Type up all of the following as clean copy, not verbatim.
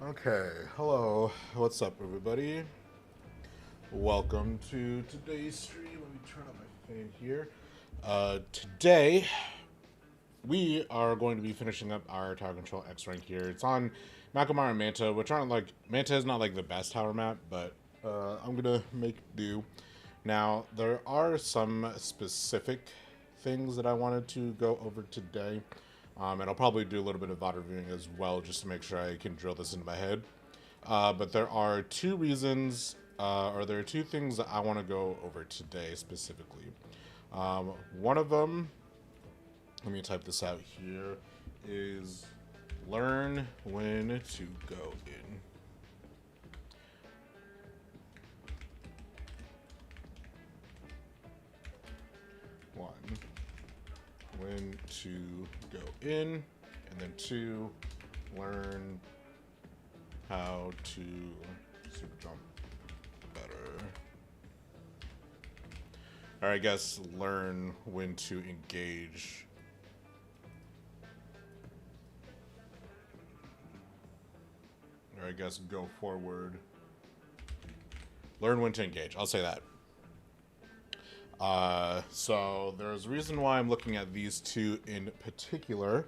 Okay, hello. What's up, everybody? Welcome to today's stream. Let me turn up my fan here. Today, we are going to be finishing up our Tower Control X rank here. It's on Macklemore and Manta, which aren't like... Manta is not like the best tower map, but I'm gonna make do. Now, there are some specific things that I wanted to go over today. And I'll probably do a little bit of VOD reviewing as well, just to make sure I can drill this into my head. But there are two reasons, or there are two things that I want to go over today specifically. One of them, let me type this out here, is learn when to go in. One, when to go in, and then two, learn how to super jump better. Or I guess learn when to engage. Or I guess go forward. Learn when to engage. I'll say that. So there's a reason why I'm looking at these two in particular,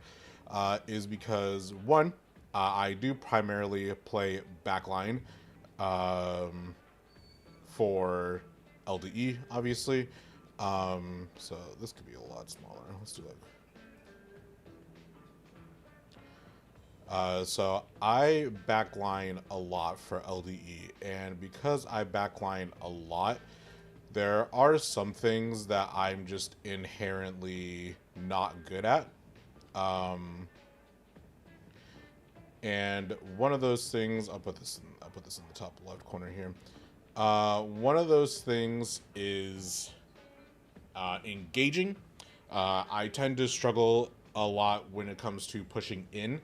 is because one, I do primarily play backline for LDE, obviously. So this could be a lot smaller. Let's do that. So I backline a lot for LDE, and because I backline a lot, there are some things that I'm just inherently not good at. And one of those things, I'll put this in the top left corner here. One of those things is engaging. I tend to struggle a lot when it comes to pushing in.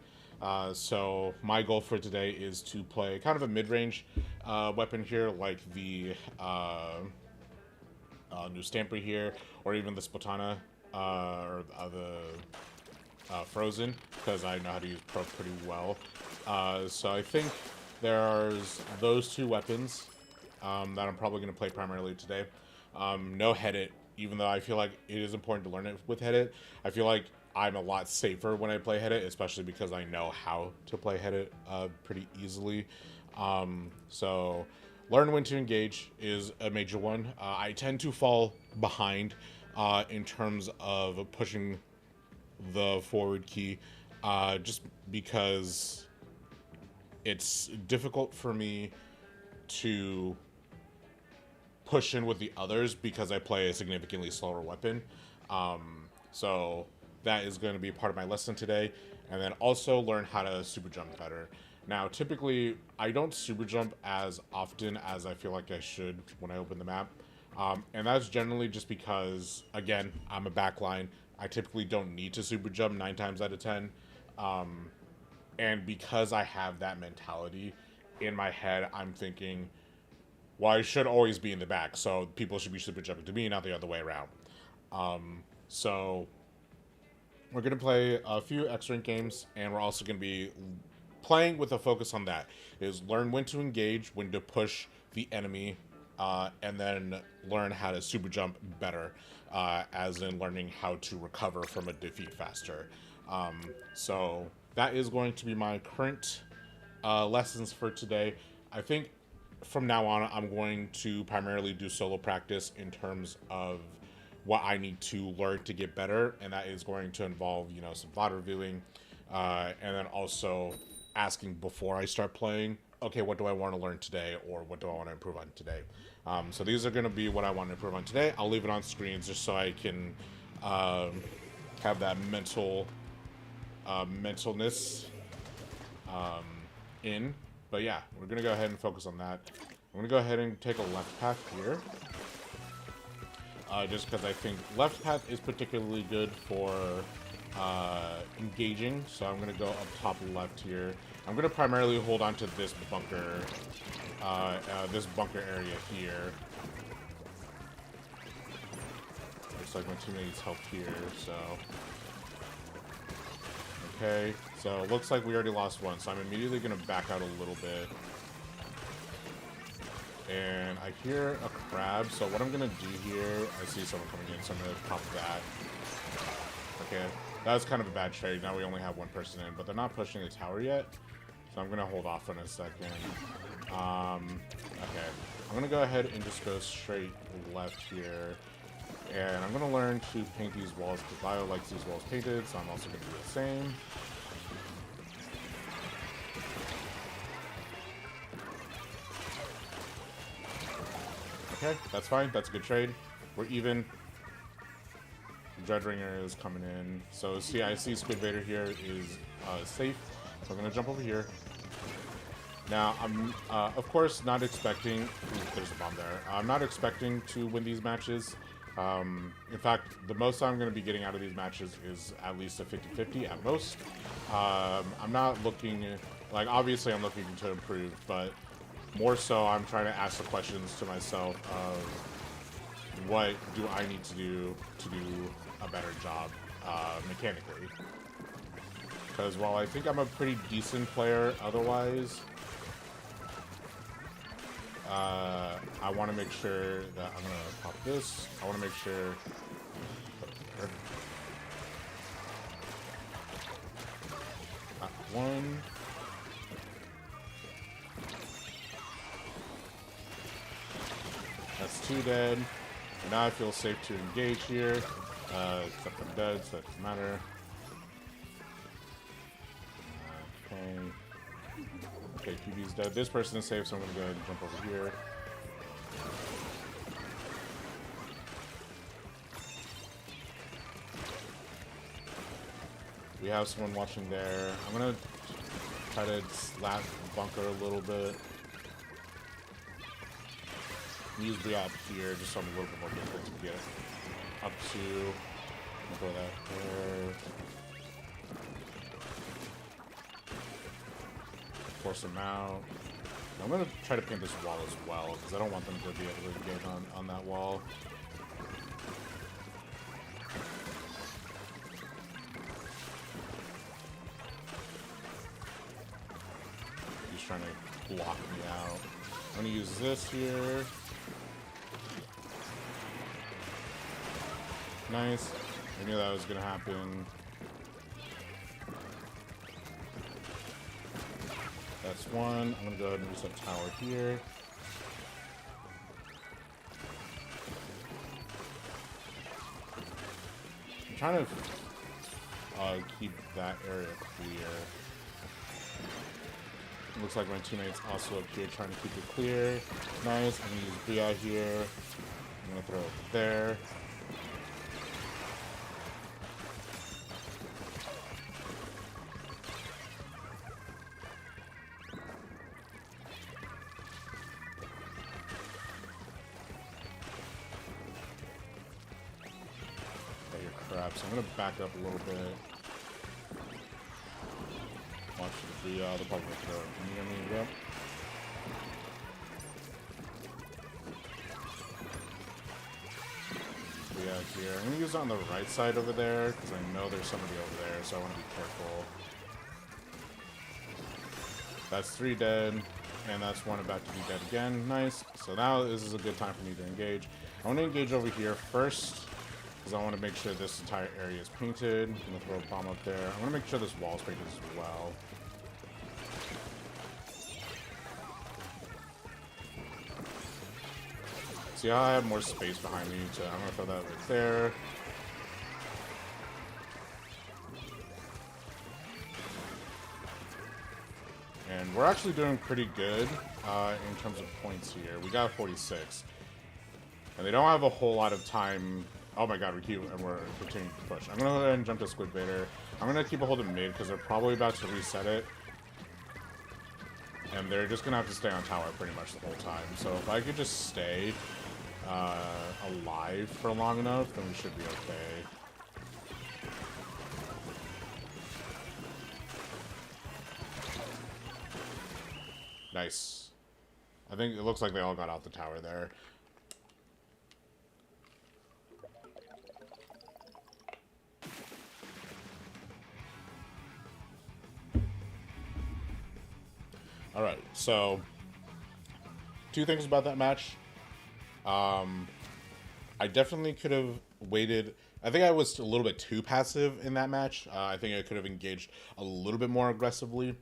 So my goal for today is to play kind of a mid-range weapon here, like the new Stamper here, or even the Splatana, or the Frozen, because I know how to use Pro pretty well. So I think there's those two weapons that I'm probably going to play primarily today. No head it, even though I feel like it is important to learn it with head it. I feel like I'm a lot safer when I play head it, especially because I know how to play head it pretty easily. So learn when to engage is a major one. I tend to fall behind in terms of pushing the forward key, just because it's difficult for me to push in with the others because I play a significantly slower weapon. So that is going to be part of my lesson today. And then also learn how to super jump better. Now, typically, I don't super jump as often as I feel like I should when I open the map. And that's generally just because, again, I'm a backline. I typically don't need to super jump 9 times out of 10. And because I have that mentality in my head, I'm thinking, well, I should always be in the back, so people should be super jumping to me, not the other way around. So we're going to play a few X-Rank games, and we're also going to be playing with a focus on that, is learn when to engage, when to push the enemy, and then learn how to super jump better, as in learning how to recover from a defeat faster. So that is going to be my current lessons for today. I think from now on, I'm going to primarily do solo practice in terms of what I need to learn to get better, and that is going to involve, you know, some VOD reviewing, and then also asking before I start playing, okay, what do I want to learn today, or what do I want to improve on today? So these are going to be what I want to improve on today. I'll leave it on screens just so I can have that mentalness in. But yeah, we're going to go ahead and focus on that. I'm going to go ahead and take a left path here. Just because I think left path is particularly good for engaging. So I'm going to go up top left here. I'm going to primarily hold on to this bunker area here. Looks like my teammate needs help here, so... Okay, So it looks like we already lost one, so I'm immediately going to back out a little bit. And I hear a crab, so what I'm going to do here, I see someone coming in, so I'm going to pop that. Okay, that's kind of a bad trade. Now we only have one person in, but they're not pushing the tower yet, so I'm going to hold off on a second. Okay, I'm going to go ahead and just go straight left here. And I'm going to learn to paint these walls, because Bio likes these walls painted, so I'm also going to do the same. Okay, that's fine. That's a good trade. We're even. Dreadringer is coming in. So see, I see Squid Vader here is safe. So I'm going to jump over here. Now, I'm, of course, not expecting... Ooh, there's a bomb there. I'm not expecting to win these matches. In fact, the most I'm going to be getting out of these matches is at least a 50-50 at most. I'm not looking... Like, obviously, I'm looking to improve, but more so, I'm trying to ask the questions to myself of what do I need to do a better job mechanically. Because while I think I'm a pretty decent player otherwise, I want to make sure that I'm going to pop this. I want to make sure... one. That's 2 dead. And now I feel safe to engage here. Except I'm dead, so that doesn't matter. Okay. Okay, QB's dead. This person is safe, so I'm going to go ahead and jump over here. We have someone watching there. I'm going to try to slap bunker a little bit. Use the up here just so I'm a little bit more difficult to get up to. I'll throw that there. Force them out. I'm going to try to paint this wall as well, because I don't want them to be able to get on that wall. He's trying to block me out. I'm going to use this here. Nice. I knew that was going to happen. That's one. I'm going to go ahead and reset tower here. I'm trying to keep that area clear. Looks like my teammate's also up here trying to keep it clear. Nice. I'm going to use Bria here. I'm going to throw it there. So I'm going to back up a little bit. Watch the they're probably going to throw it near me. Yep. Here. I'm going to use it on the right side over there, because I know there's somebody over there, so I want to be careful. That's 3 dead, and that's 1 about to be dead again. Nice. So now this is a good time for me to engage. I want to engage over here first, because I want to make sure this entire area is painted. I'm going to throw a bomb up there. I want to make sure this wall is painted as well. See how I have more space behind me, so I'm going to throw that right there. And we're actually doing pretty good in terms of points here. We got 46. And they don't have a whole lot of time. Oh my god, we're continuing to push. I'm going to go ahead and jump to Squid Vader. I'm going to keep a hold of mid because they're probably about to reset it. And they're just going to have to stay on tower pretty much the whole time. So if I could just stay alive for long enough, then we should be okay. Nice. I think it looks like they all got out the tower there. Alright, so two things about that match. I definitely could have waited. I think I was a little bit too passive in that match. I think I could have engaged a little bit more aggressively,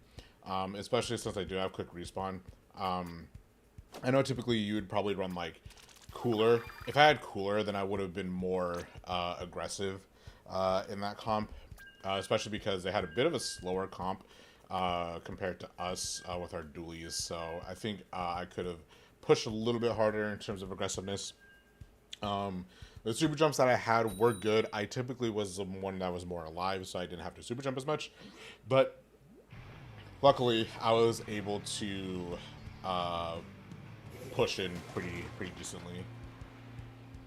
especially since I do have quick respawn. I know typically you would probably run like cooler. If I had cooler, then I would have been more aggressive in that comp, especially because they had a bit of a slower comp compared to us with our dualies. So I think I could have pushed a little bit harder in terms of aggressiveness. The super jumps that I had were good. I typically was the one that was more alive, so I didn't have to super jump as much. But luckily, I was able to push in pretty decently.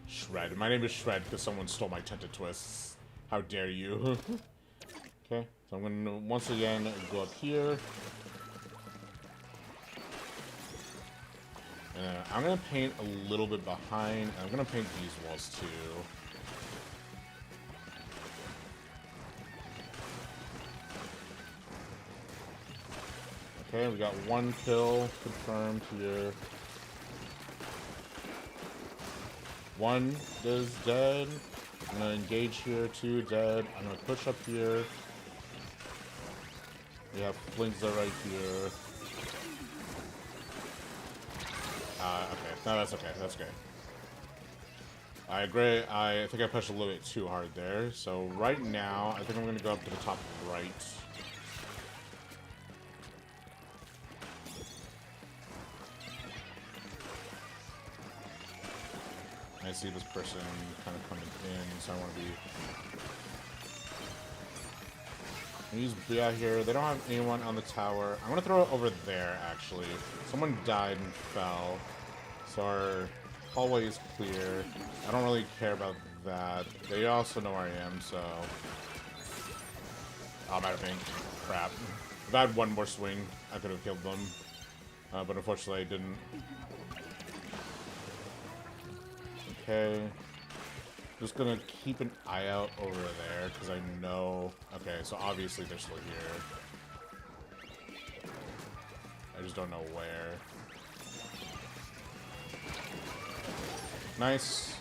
Shred. My name is Shred because someone stole my tented twists. How dare you? Okay, so I'm gonna once again go up here. I'm gonna paint a little bit behind, and I'm gonna paint these walls too. Okay, we got one kill confirmed here. One is dead. I'm gonna engage here, two dead. I'm gonna push up here. We have Flinkza right here. Okay. No, that's okay. That's okay. I agree. I think I pushed a little bit too hard there. So right now, I think I'm going to go up to the top right. I see this person kind of coming in, so I want to be... Use B out here. They don't have anyone on the tower. I'm going to throw it over there, actually. Someone died and fell. So our hallway is clear. I don't really care about that. They also know where I am, so... Oh, matter of fact, crap. If I had one more swing, I could have killed them. But unfortunately, I didn't. Okay. Just gonna keep an eye out over there, because I know... Okay, so obviously they're still here. I just don't know where. Nice.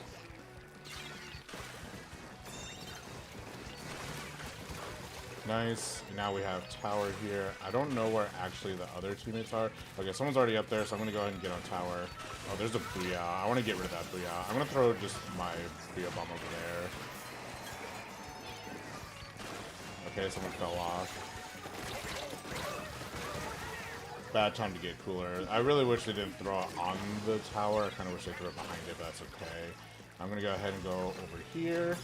Nice. Now we have tower here. I don't know where actually the other teammates are. Okay, someone's already up there, so I'm going to go ahead and get on tower. Oh, there's a Booyah. I want to get rid of that Booyah. I'm going to throw just my Booyah bomb over there. Okay, someone fell off. Bad time to get cooler. I really wish they didn't throw it on the tower. I kind of wish they threw it behind it, but that's okay. I'm going to go ahead and go over here.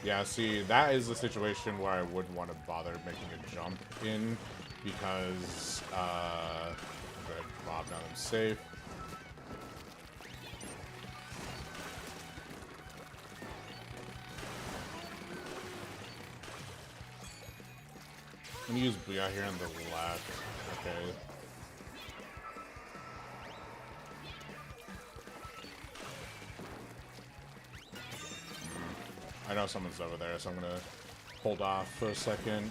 Yeah, see, that is the situation where I would want to bother making a jump in, because I'm going to rob now I'm safe. I'm going to use Booyah here on the left. Okay. I know someone's over there, so I'm gonna hold off for a second.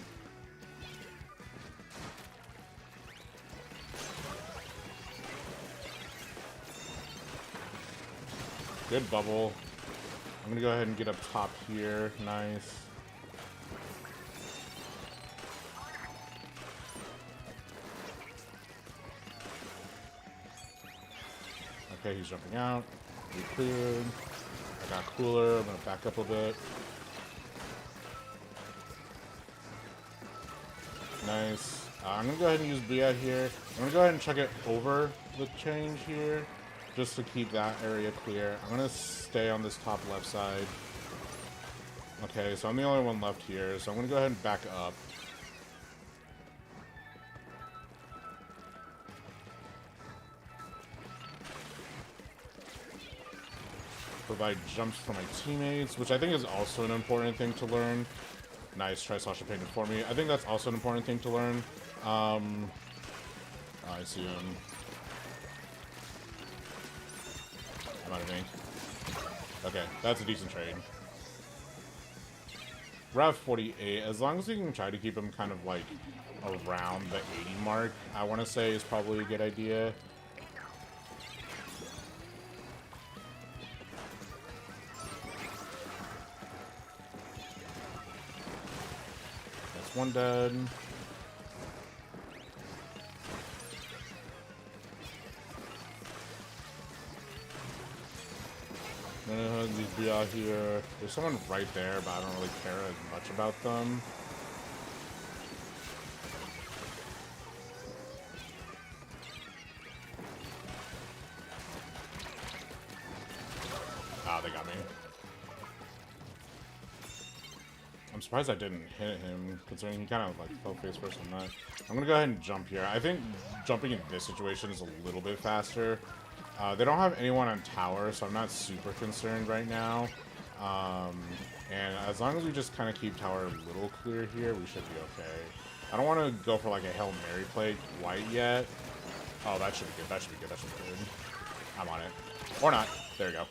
Good bubble. I'm gonna go ahead and get up top here. Nice. Okay, he's jumping out. We cleared. I got cooler. I'm gonna back up a bit. Nice. I'm gonna go ahead and use Bia here. I'm gonna go ahead and check it over the change here, just to keep that area clear. I'm gonna stay on this top left side. Okay, so I'm the only one left here, so I'm gonna go ahead and back up. Provide jumps for my teammates, which I think is also an important thing to learn. Nice, try Sasha painted for me. I think that's also an important thing to learn. I see him. I'm out of ink. Okay, that's a decent trade. We're at 48. As long as we can try to keep him kind of like around the 80 mark, I want to say is probably a good idea. That's one dead. These be out here. There's someone right there, but I don't really care as much about them. Ah, they got me. I'm surprised I didn't hit him, considering he kind of like fell face first on that. I'm gonna go ahead and jump here. I think jumping in this situation is a little bit faster. They don't have anyone on tower, so I'm not super concerned right now. And as long as we just kind of keep tower a little clear here, we should be okay. I don't want to go for like a Hail Mary play quite yet. Oh, that should be good. That should be good. That should be good. I'm on it. Or not. There we go.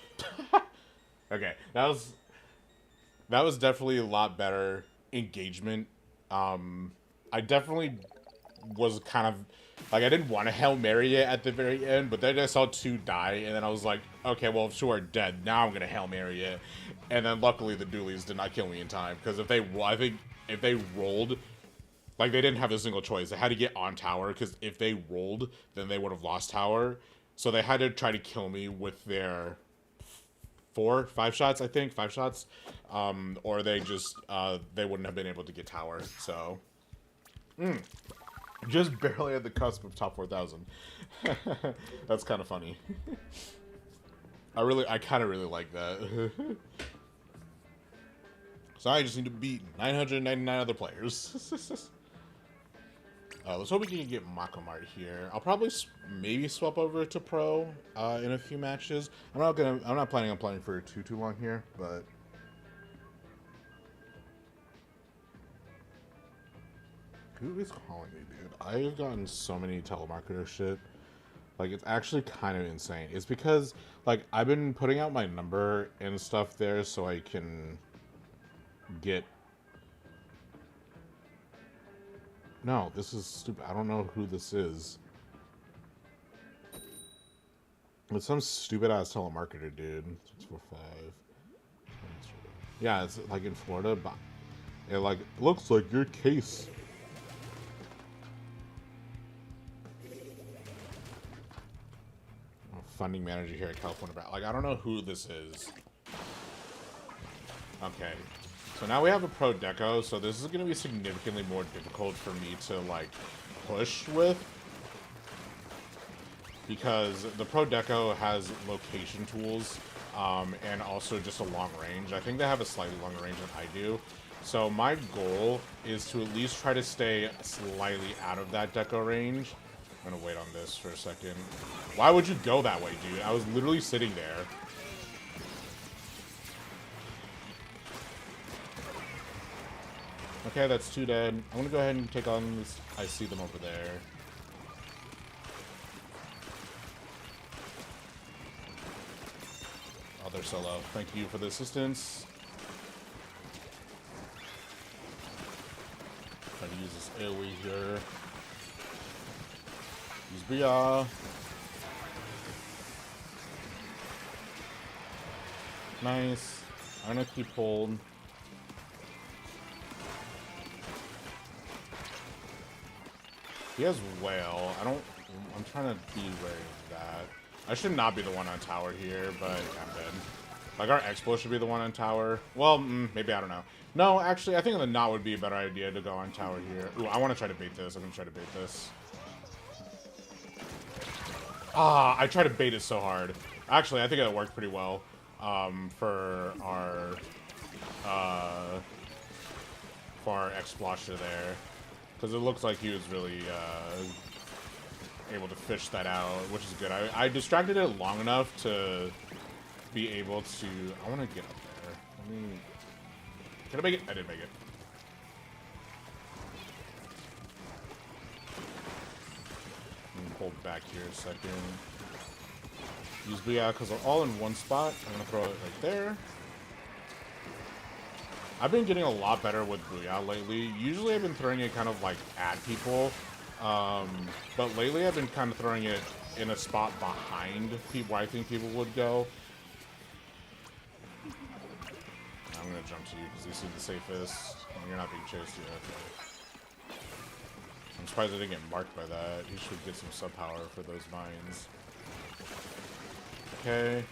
Okay, that was definitely a lot better engagement. I definitely was kind of like, I didn't want to Hail Mary it at the very end, but then I saw two die, and then I was like, okay, well, if two are dead, now I'm gonna Hail Mary it. And then luckily the dualies did not kill me in time, because I think if they rolled, like, they didn't have a single choice. They had to get on tower, because if they rolled, then they would have lost tower. So they had to try to kill me with their 5 shots, I think, 5 shots, or they just, they wouldn't have been able to get tower, so. Just barely at the cusp of top 4,000. That's kind of funny. I kind of really like that. So I just need to beat 999 other players. Let's hope we can get Makomart here. I'll probably maybe swap over to pro in a few matches. I'm not planning on playing for too long here, but. Who is calling me, dude? I've gotten so many telemarketer shit. Like, it's actually kind of insane. It's because, like, I've been putting out my number and stuff there so I can get... No, this is stupid. I don't know who this is. It's some stupid-ass telemarketer, dude. 645. Yeah, it's, like, in Florida, but it, like, looks like your case... Funding manager here at California. Like, I don't know who this is. Okay. So now we have a pro deco, so this is going to be significantly more difficult for me to, like, push with. Because the pro deco has location tools, and also just a long range. I think they have a slightly longer range than I do. So my goal is to at least try to stay slightly out of that deco range. I'm gonna wait on this for a second. Why would you go that way, dude? I was literally sitting there. Okay, that's 2 dead. I'm gonna go ahead and take on this. I see them over there. Oh, they're solo. Thank you for the assistance. Try to use this AoE here. Use Bria. Nice. I'm gonna keep hold. He has whale. I'm trying to be wary of that. I should not be the one on tower here, but I'm dead. Like, our Expo should be the one on tower. Well, maybe, I don't know. No, actually, I think the knot would be a better idea to go on tower here. Ooh, I want to try to bait this. I'm gonna try to bait this. Ah, I tried to bait it so hard. Actually, I think it worked pretty well for our Explosion there. Because it looks like he was really able to fish that out, which is good. I distracted it long enough to be able to... I want to get up there. Can I make it? I didn't make it. Hold back here a second. Use Bia because they're all in one spot. I'm gonna throw it right there. I've been getting a lot better with Booyah lately. Usually I've been throwing it kind of like at people, but lately I've been kind of throwing it in a spot behind people where I think people would go. I'm gonna jump to you because you seem the safest. You're not being chased yet. Okay. I'm surprised I didn't get marked by that. You should get some sub power for those vines. Okay.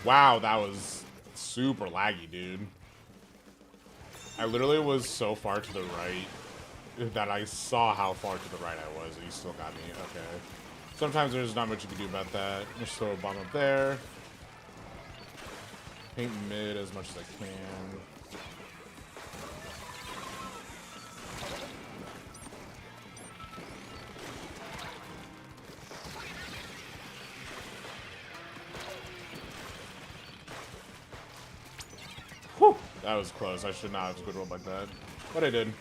Wow, that was super laggy, dude. I literally was so far to the right that I saw how far to the right I was, and you still got me. Okay. Sometimes there's not much you can do about that. Just throw a bomb up there. Paint mid as much as I can. Whew, that was close. I should not have good roll like that, but I did.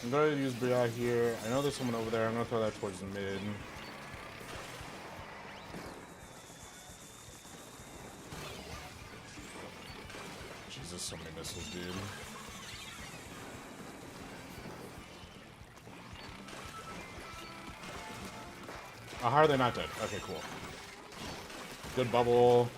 I'm going to use Bria here. I know there's someone over there. I'm going to throw that towards the mid. Jesus, so many missiles, dude. Oh, how are they not dead? Okay, cool. Good bubble.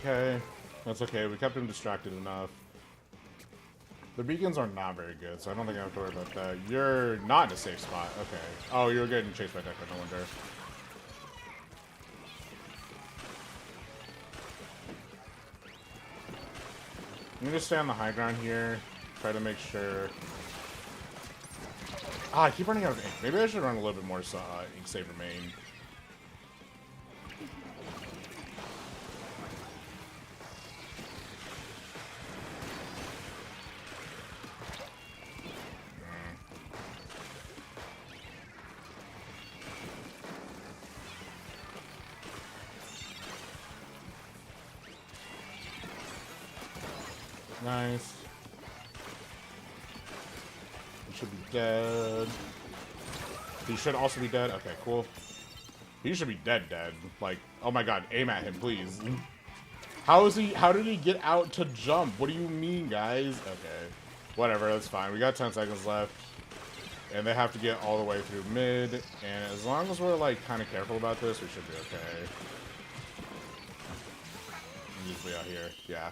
Okay, that's okay. We kept him distracted enough. The beacons are not very good, so I don't think I have to worry about that. You're not in a safe spot. Okay. Oh, you're getting chased by Decker, no wonder. I'm gonna stay on the high ground here. Try to make sure... I keep running out of ink. Maybe I should run a little bit more Ink Saver main. Nice. He should be dead. He should also be dead. Okay, cool. He should be dead. Like, oh my god, aim at him, please. How did he get out to jump? What do you mean, guys? Okay. Whatever, that's fine. We got 10 seconds left. And they have to get all the way through mid. And as long as we're, like, kind of careful about this, we should be okay. Usually out here. Yeah.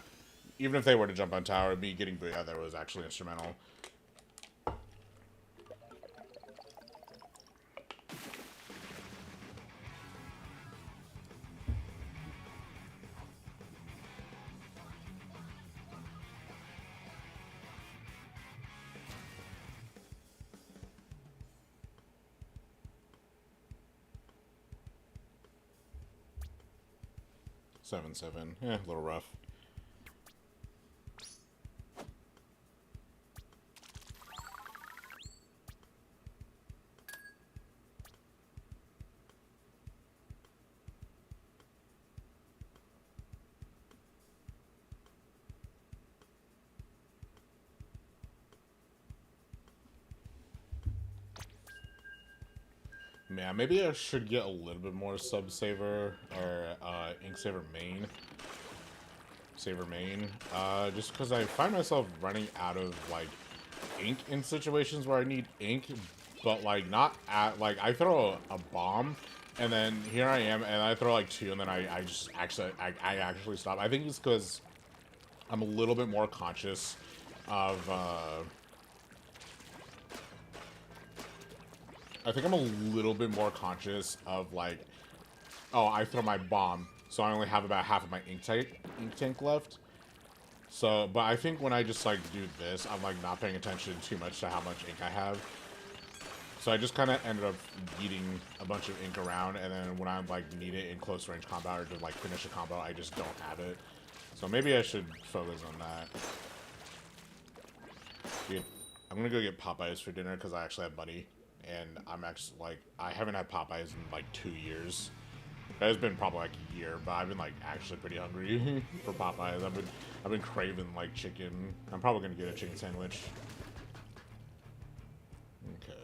Even if they were to jump on tower, me getting Booyah there was actually instrumental. Seven. Yeah, a little rough. Yeah, maybe I should get a little bit more sub saver or ink saver main. Just because I find myself running out of like ink in situations where I need ink, but like not at like I throw a bomb and then here I am and I throw like two and then I actually stop. I think it's because I'm a little bit more conscious of I think I'm a little bit more conscious of like, oh, I throw my bomb, so I only have about half of my ink tank left. So, but I think when I just like do this, I'm like not paying attention too much to how much ink I have. So I just kind of ended up eating a bunch of ink around, and then when I like need it in close range combat or to like finish a combo, I just don't have it. So maybe I should focus on that. Dude, I'm gonna go get Popeyes for dinner because I actually have money. And I'm actually, like, I haven't had Popeyes in, like, 2 years. It's been probably like a year, but I've been like actually pretty hungry for Popeyes. I've been craving like chicken. I'm probably gonna get a chicken sandwich. Okay.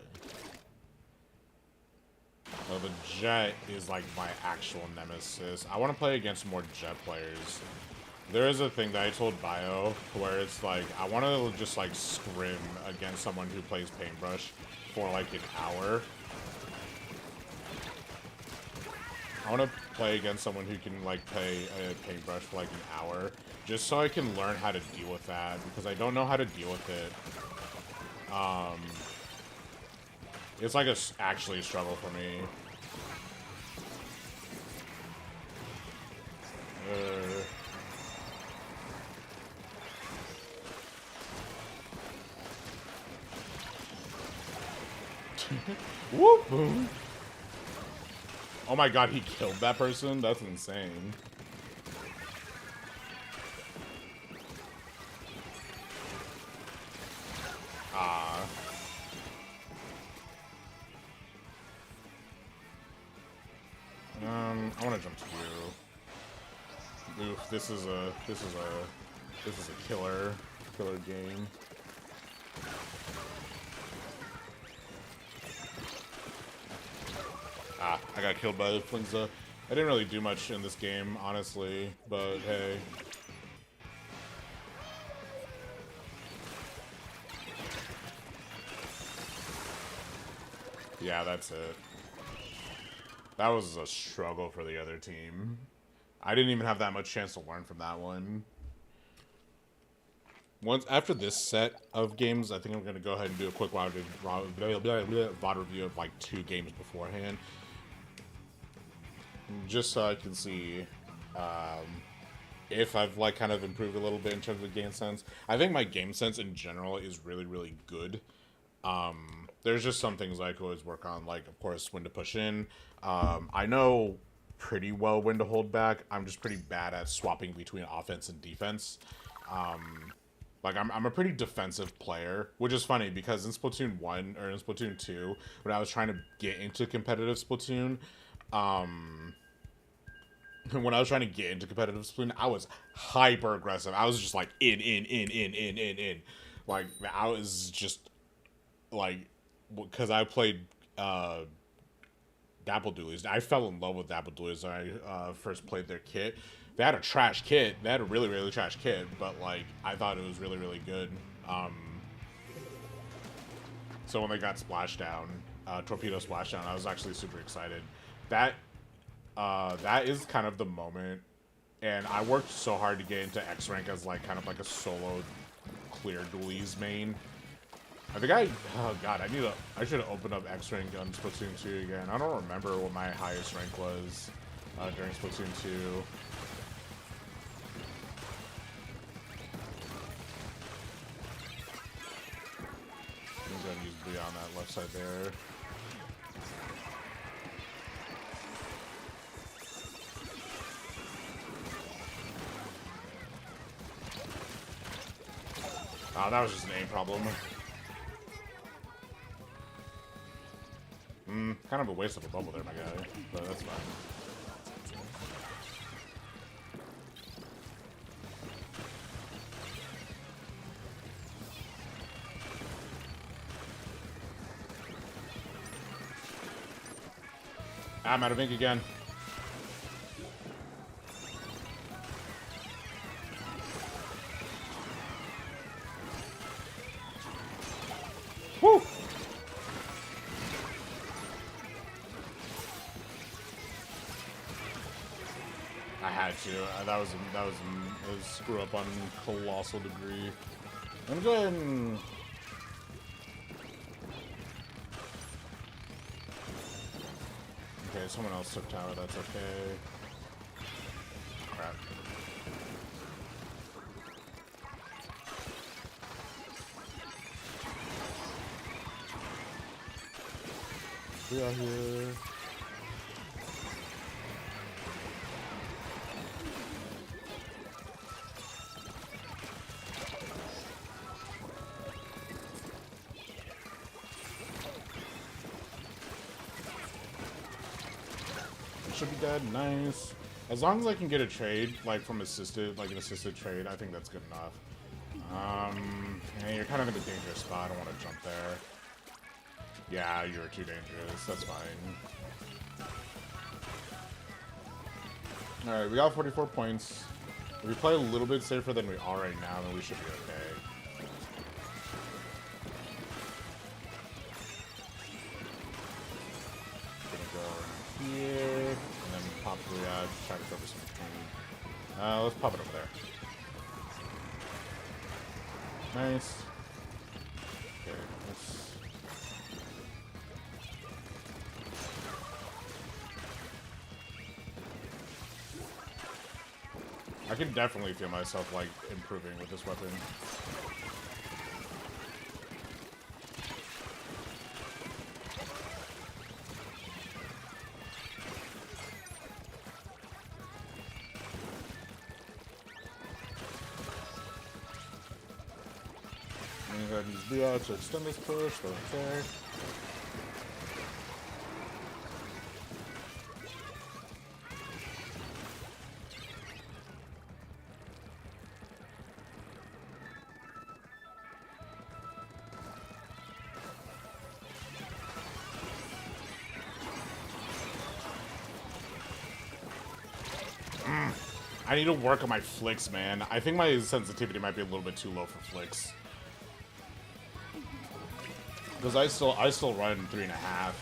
So the Jet is like my actual nemesis. I want to play against more Jet players. There is a thing that I told Bio where it's like I want to just like scrim against someone who plays Paintbrush for like an hour. I want to play against someone who can like play a Paintbrush for like an hour, just so I can learn how to deal with that, because I don't know how to deal with it. It's like actually a struggle for me. Whoop! Oh my god, he killed that person? That's insane. I want to jump to you. Oof, this is a killer game. I got killed by the Flingza. I didn't really do much in this game, honestly, but hey. Yeah, that's it. That was a struggle for the other team. I didn't even have that much chance to learn from that one. After this set of games, I think I'm going to go ahead and do a quick VOD review of like 2 games beforehand. Just so I can see if I've like kind of improved a little bit in terms of game sense. I think my game sense in general is really, really good. There's just some things I could always work on, like, of course, when to push in. I know pretty well when to hold back. I'm just pretty bad at swapping between offense and defense. Like, I'm a pretty defensive player, which is funny because in Splatoon 1, or in Splatoon 2, when I was trying to get into competitive Splatoon, when I was trying to get into competitive Splatoon, I was hyper aggressive. I was just like, in. Like, I was just, like, because I played Dapple Doolies. I fell in love with Dapple Doolies when I first played their kit. They had a trash kit. They had a really, really trash kit, but, like, I thought it was really, really good. So when they got Splashdown, Torpedo Splashdown, I was actually super excited. That is kind of the moment, and I worked so hard to get into X rank as like kind of like a solo clear Doolies main. I think oh god, I should have opened up X rank on Splatoon 2 again. I don't remember what my highest rank was during Splatoon 2. I'm gonna use Bee on that left side there. That was just an aim problem. Kind of a waste of a bubble there, my guy, but that's fine. I'm out of ink again. Woo! I had to. That was a screw up on a colossal degree. I'm gonna go ahead and. Okay, someone else took tower. That's okay. Crap. We are here. should be dead. Nice. As long as I can get a trade, like from assisted, like an assisted trade, I think that's good enough. Hey, you're kind of in a dangerous spot. I don't want to jump there. Yeah, you're too dangerous. That's fine. Alright, we got 44 points. If we play a little bit safer than we are right now, then we should be okay. Gonna go here, and then pop the try to cover some pain. Let's pop it over there. Nice. Okay, let's... I can definitely feel myself, like, improving with this weapon. I'm gonna go ahead and use BR to extend this push, right there. I need to work on my flicks, man. I think my sensitivity might be a little bit too low for flicks. Because I still run 3.5.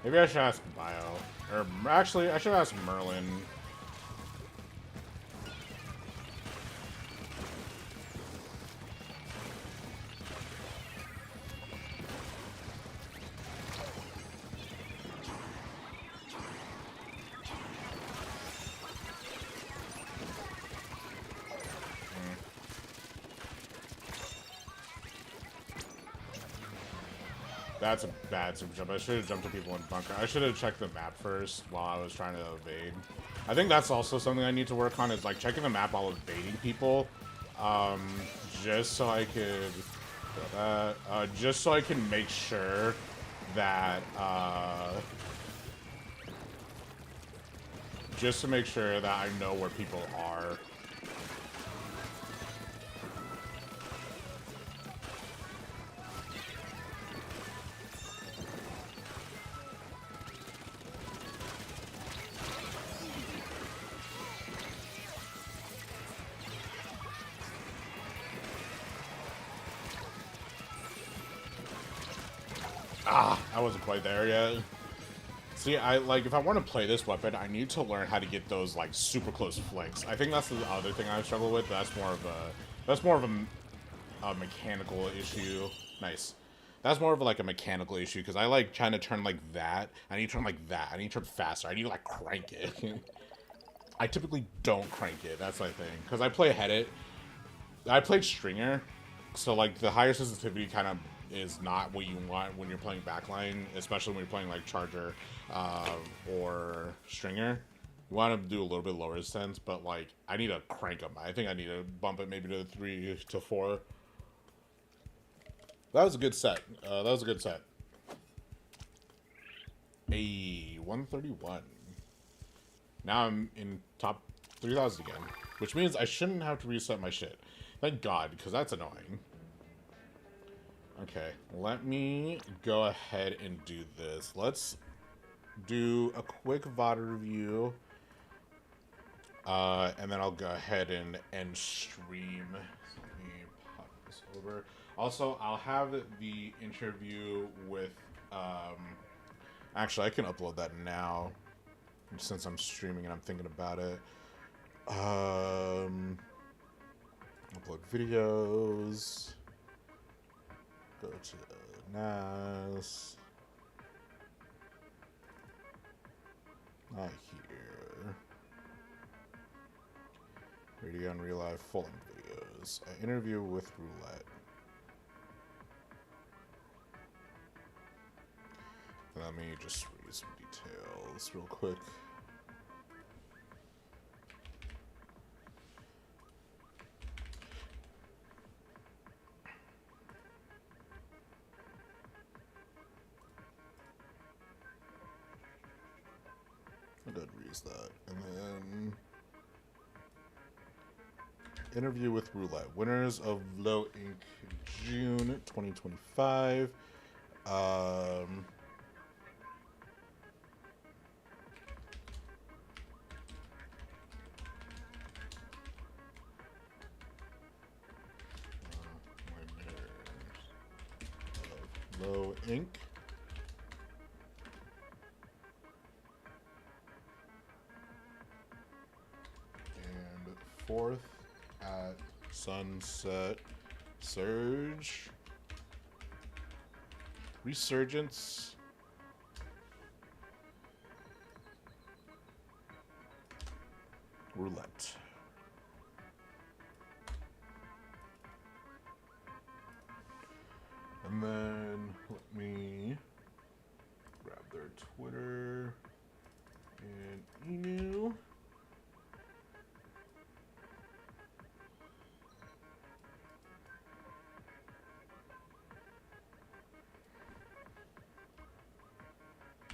Maybe I should ask Bio. Or actually, I should ask Merlin. That's a bad super jump. I should have jumped to people in bunker. I should have checked the map first while I was trying to evade. I think that's also something I need to work on, is like checking the map while evading people. Just so I could just so I can make sure that just to make sure that I know where people are. I wasn't quite there yet. See, if I want to play this weapon, I need to learn how to get those, like, super close flicks. I think that's the other thing I struggle with. That's more of a mechanical issue. Nice. That's more of, like, a mechanical issue, because I like trying to turn like that. I need to turn like that. I need to turn faster. I need to, like, crank it. I typically don't crank it. That's my thing. Because I play I played Stringer, so, like, the higher sensitivity kind of is not what you want when you're playing backline, especially when you're playing like Charger or Stringer. You want to do a little bit lower sense, but like I need to crank them. I think I need to bump it maybe to 3 to 4. That was a good set. That was a good set. A 131. Now I'm in top 3,000 again, which means I shouldn't have to reset my shit. Thank God, because that's annoying. Okay, let me go ahead and do this. Let's do a quick VOD review. And then I'll go ahead and end stream. So let me pop this over. Also, I'll have the interview with... actually, I can upload that now, since I'm streaming and I'm thinking about it. Upload videos... Go to NAS. Not here. Radio and real life full videos. An interview with Roulette. Let me just read some details real quick. use that. And then interview with Roulette. Winners of Low Ink June 2025. Low Ink. And fourth at Sunset Surge. Resurgence. Roulette. And then let me grab their Twitter and email.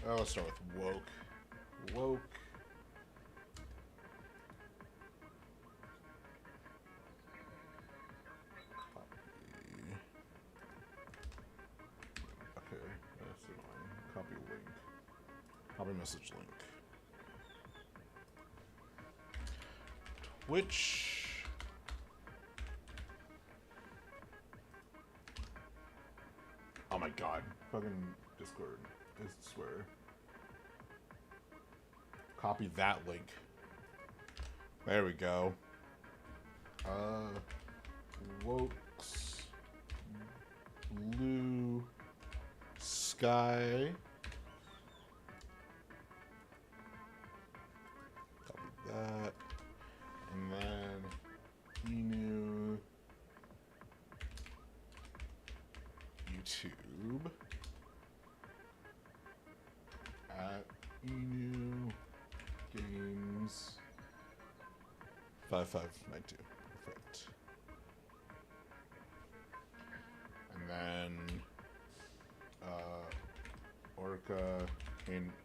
I'll start with Woke. Woke. Okay, that's annoying. Copy link. Copy message link. Twitch. Oh my god. Fucking Discord. I swear. Copy that link. There we go. Wokes. Blue Sky. Copy that. And then Emu. YouTube. At Emu Games 5592. Perfect. And then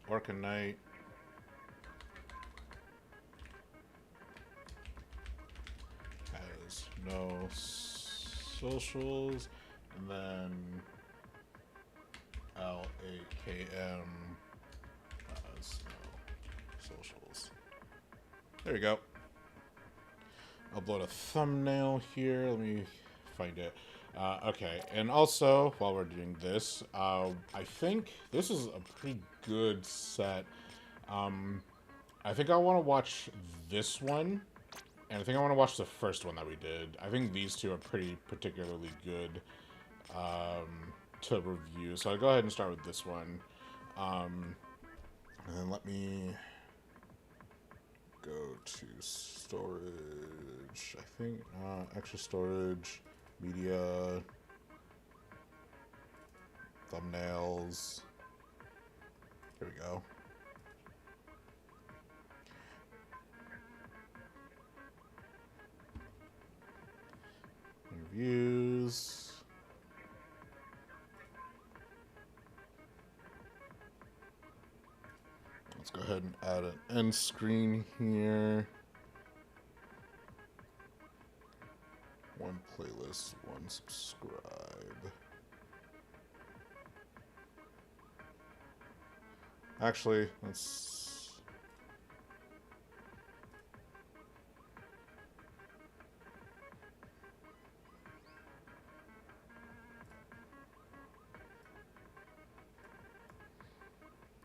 Orca Knight. Has no socials. And then LAKM has no socials. There you go. Upload a thumbnail here. Let me find it. Okay, and also, while we're doing this, I think this is a pretty good set. I think I want to watch this one, and I think I want to watch the first one that we did. I think these two are pretty particularly good to review. So I'll go ahead and start with this one. And then let me go to storage. I think extra storage, media, thumbnails. Here we go. Reviews. Let's go ahead and add an end screen here. One playlist, one subscribe. Actually, let's...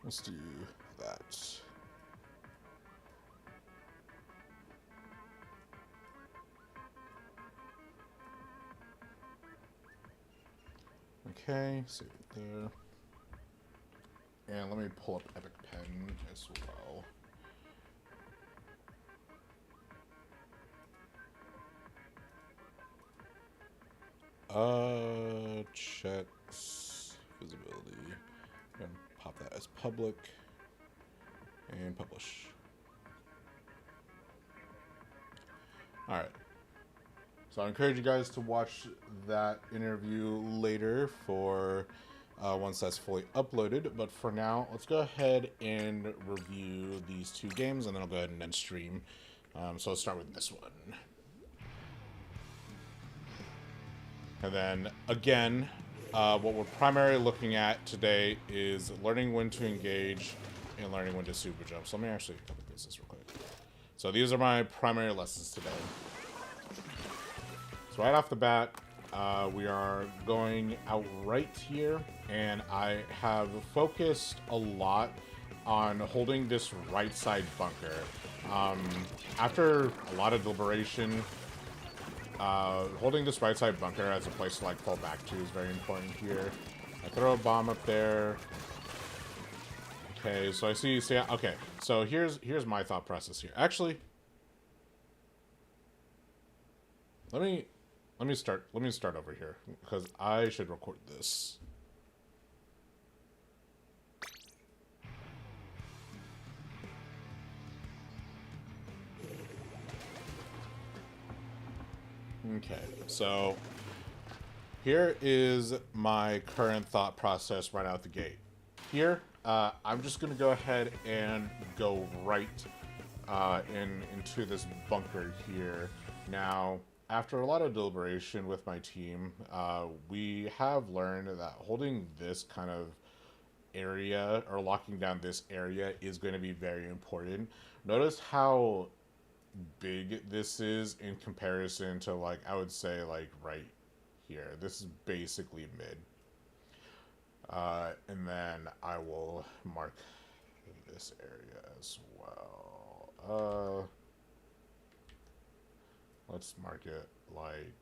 let's do that. Okay, save it there. And let me pull up Epic Pen as well. Checks visibility. I'm gonna pop that as public and publish. Alright. So I encourage you guys to watch that interview later for once that's fully uploaded. But for now, let's go ahead and review these two games, and then I'll go ahead and end stream. So let's start with this one. And then, again, what we're primarily looking at today is learning when to engage and learning when to super jump. So let me actually look at this real quick. So these are my primary lessons today. So right off the bat, we are going out right here, and I have focused a lot on holding this right side bunker. After a lot of deliberation, holding this right side bunker as a place to like fall back to is very important here. I throw a bomb up there. Okay, so I see, okay, so here's my thought process here. Actually, let me start over here, because I should record this. Okay, so here is my current thought process right out the gate. Here, I'm just going to go ahead and go right into this bunker here. Now, after a lot of deliberation with my team, we have learned that holding this kind of area, or locking down this area, is going to be very important. Notice how big this is in comparison to, like, I would say, like, right here. This is basically mid. And then I will mark this area as well. Let's mark it like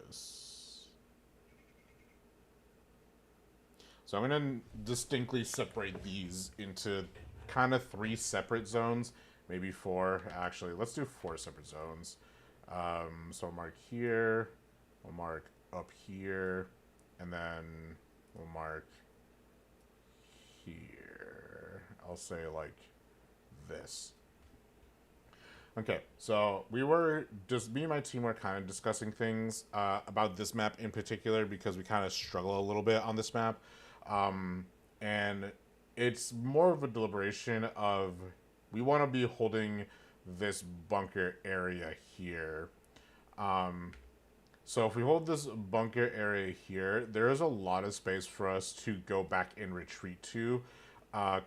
this. So I'm going to distinctly separate these into kind of 3 separate zones, maybe 4. Actually, let's do 4 separate zones. So I'll mark here, we'll mark up here, and then we'll mark here. I'll say like this. Okay, so me and my team were kind of discussing things about this map in particular, because we kind of struggle a little bit on this map. And it's more of a deliberation of, we want to be holding this bunker area here. So if we hold this bunker area here, there is a lot of space for us to go back and retreat to,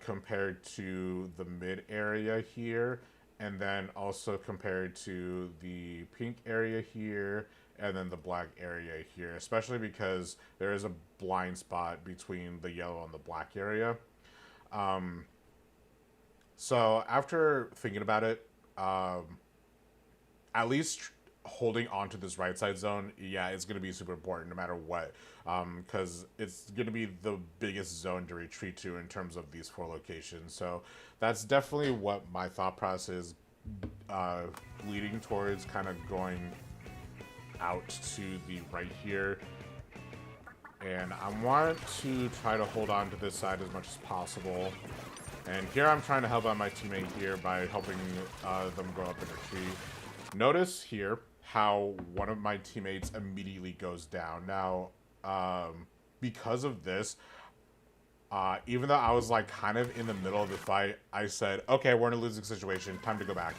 compared to the mid area here, and then also compared to the pink area here, and then the black area here, especially because there is a blind spot between the yellow and the black area. So after thinking about it, at least holding on to this right side zone, yeah, it's going to be super important no matter what, because it's going to be the biggest zone to retreat to in terms of these 4 locations. So that's definitely what my thought process is, leading towards, kind of going out to the right here. And I want to try to hold on to this side as much as possible. And here I'm trying to help out my teammate here by helping them go up in a tree. Notice here how one of my teammates immediately goes down. Now, because of this, even though I was like kind of in the middle of the fight, I said, okay, we're in a losing situation. Time to go back.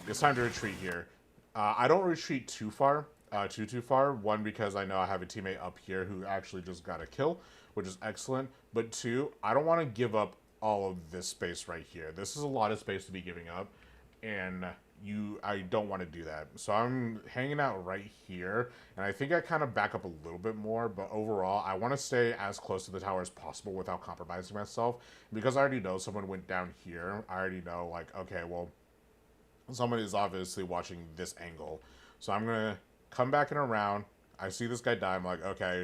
It's time to retreat here. I don't retreat too far. Too far. 1, because I know I have a teammate up here who actually just got a kill, which is excellent. But 2, I don't want to give up all of this space right here. This is a lot of space to be giving up, and I don't want to do that. So I'm hanging out right here, and I think I kind of back up a little bit more, but overall I want to stay as close to the tower as possible without compromising myself. Because I already know someone went down here, I already know, like, okay, well, someone is obviously watching this angle. So I'm gonna come back and around. I see this guy die. I'm like, okay,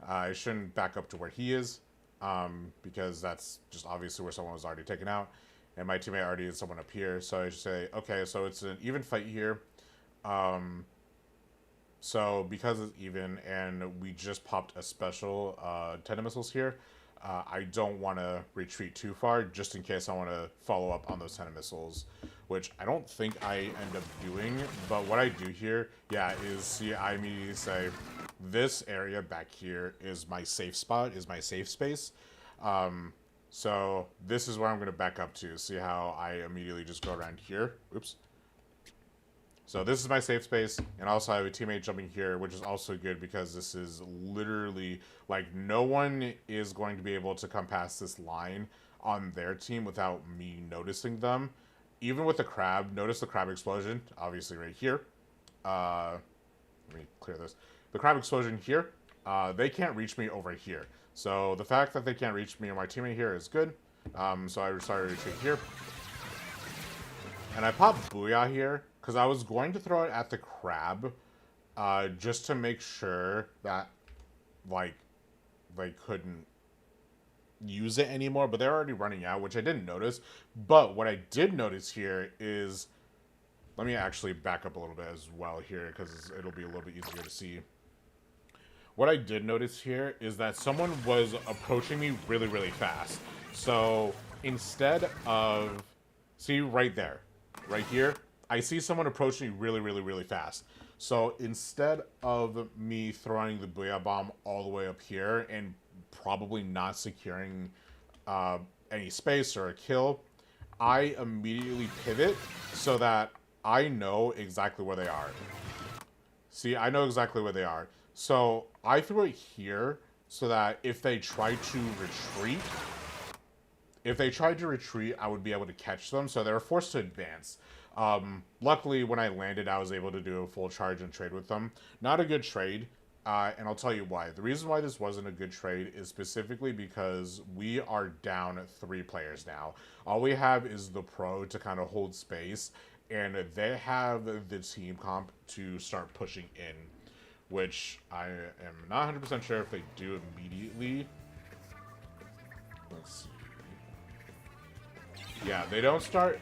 I shouldn't back up to where he is, because that's just obviously where someone was already taken out, and my teammate already had someone up here. So I just say, okay, so it's an even fight here. So because it's even, and we just popped a special 10 missiles here, I don't want to retreat too far, just in case I want to follow up on those 10 missiles, which I don't think I end up doing. But what I do here, yeah, is see, I immediately say, this area back here is my safe spot, is my safe space. So this is where I'm going to back up to. See how I immediately just go around here? Oops. So this is my safe space, and also I have a teammate jumping here, which is also good because this is literally, like, no one is going to be able to come past this line on their team without me noticing them. Even with the crab, notice the crab explosion, obviously right here. Let me clear this. The crab explosion here, they can't reach me over here. So the fact that they can't reach me or my teammate here is good. So I started to retreat here. And I popped Booyah here, because I was going to throw it at the crab, just to make sure that, like, they couldn't use it anymore, but they're already running out, which I didn't notice. But what I did notice here is, let me actually back up a little bit as well here, because it'll be a little bit easier to see. What I did notice here is that someone was approaching me really, really fast. So instead of, see right there, right here, I see someone approaching me really, really, really fast. So instead of me throwing the Booyah Bomb all the way up here and probably not securing any space or a kill, I immediately pivot so that I know exactly where they are. See, I know exactly where they are. So I threw it here so that if they try to retreat, I would be able to catch them, so they were forced to advance. Luckily, when I landed, I was able to do a full charge and trade with them. Not a good trade, and I'll tell you why. The reason why this wasn't a good trade is specifically because we are down 3 players now. All we have is the pro to kind of hold space, and they have the team comp to start pushing in, which I am not 100% sure if they do immediately. Let's see. Yeah, they don't start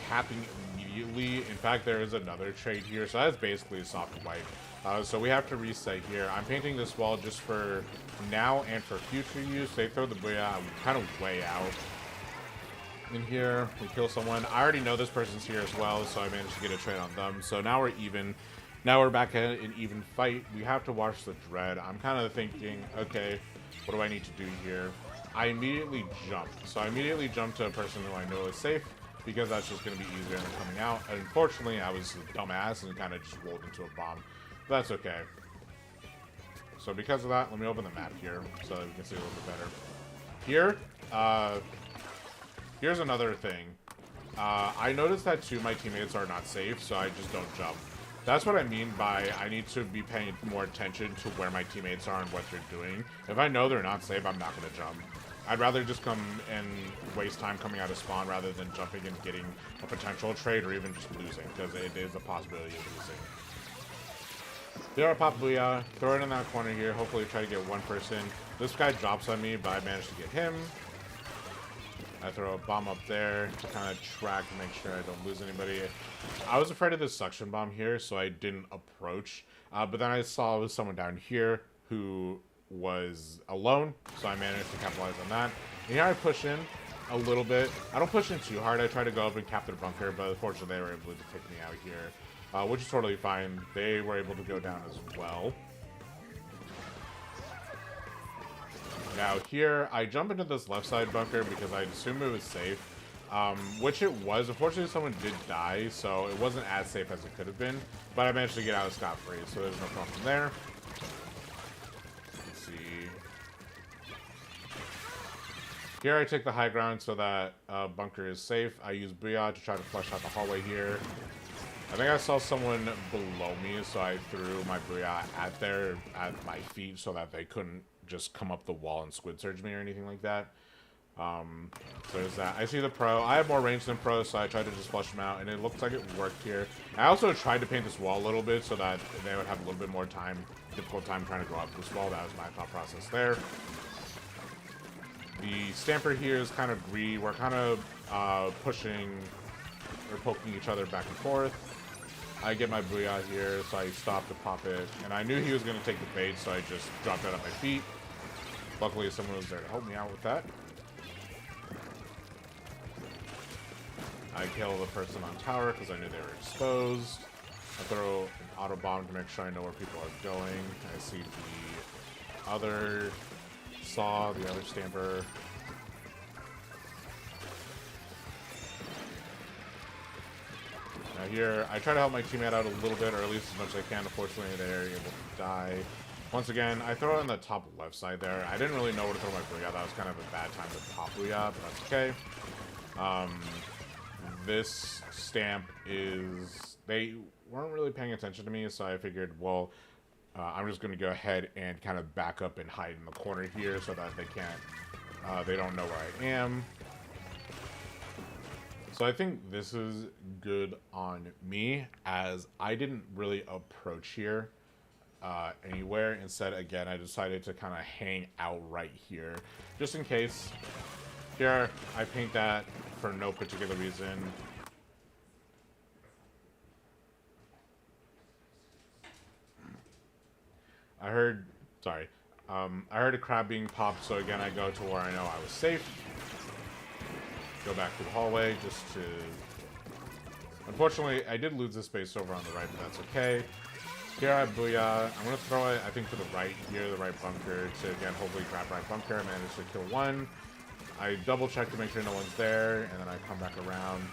happening immediately. In fact, there is another trade here, so that's basically a soft wipe. So we have to reset here. I'm painting this wall just for now and for future use. They throw the Booyah, I'm kind of way out. In here, we kill someone. I already know this person's here as well, so I managed to get a trade on them. So now we're even. Now we're back at an even fight. We have to watch the Dread. I'm kind of thinking, okay, what do I need to do here? I immediately jumped. So I immediately jumped to a person who I know is safe, because that's just going to be easier than coming out. And unfortunately, I was a dumbass and kind of just rolled into a bomb. But that's okay. So because of that, let me open the map here so that we can see a little bit better. Here, here's another thing. I noticed that 2 of my teammates are not safe, so I just don't jump. That's what I mean by I need to be paying more attention to where my teammates are and what they're doing. If I know they're not safe, I'm not going to jump. I'd rather just come and waste time coming out of spawn rather than jumping and getting a potential trade or even just losing, because it is a possibility of losing. There are pop Booyah, throw it in that corner here, hopefully try to get one person. This guy drops on me, but I managed to get him. I throw a bomb up there to kind of track and make sure I don't lose anybody. I was afraid of this suction bomb here, so I didn't approach. But then I saw someone down here who was alone, so I managed to capitalize on that. And here I push in a little bit. I don't push in too hard. I try to go up and cap their bunker, but unfortunately they were able to take me out here, which is totally fine. They were able to go down as well. Now here, I jump into this left side bunker because I assumed it was safe, which it was. Unfortunately, someone did die, so it wasn't as safe as it could have been, but I managed to get out scot-free, so there's no problem there. Let's see. Here I take the high ground so that bunker is safe. I use Booyah to try to flush out the hallway here. I think I saw someone below me, so I threw my Booyah at my feet so that they couldn't just come up the wall and squid surge me or anything like that. So there's that. I see the pro. I have more range than pro, so I tried to just flush them out, and it looks like it worked here. I also tried to paint this wall a little bit so that they would have a little bit more difficult time trying to go up this wall. That was my thought process there. The stamper here is kind of greedy. We're kind of pushing or poking each other back and forth. I get my Booyah here, so I stopped to pop it. And I knew he was going to take the bait, so I just dropped it at my feet. Luckily, someone was there to help me out with that. I kill the person on tower because I knew they were exposed. I throw an auto bomb to make sure I know where people are going. I see the other saw, the other stamper. Now here, I try to help my teammate out a little bit, or at least as much as I can. Unfortunately, they're able to die. Once again, I throw it on the top left side there. I didn't really know where to throw my booyah. That was kind of a bad time to pop booyah, but that's okay. This stamp is... They weren't really paying attention to me, so I figured, well, I'm just going to go ahead and kind of back up and hide in the corner here so that they can't... they don't know where I am. So I think this is good on me, as I didn't really approach here anywhere. Instead, again, I decided to kind of hang out right here, just in case. Here, I paint that for no particular reason. I heard a crab being popped, so again, I go to where I know I was safe. Go back to the hallway just to... Unfortunately, I did lose this space over on the right, but that's okay. Here I have booyah. I'm going to throw it, I think, to the right here, the right bunker, to, again, hopefully grab right bunker. I managed to kill one. I double check to make sure no one's there, and then I come back around.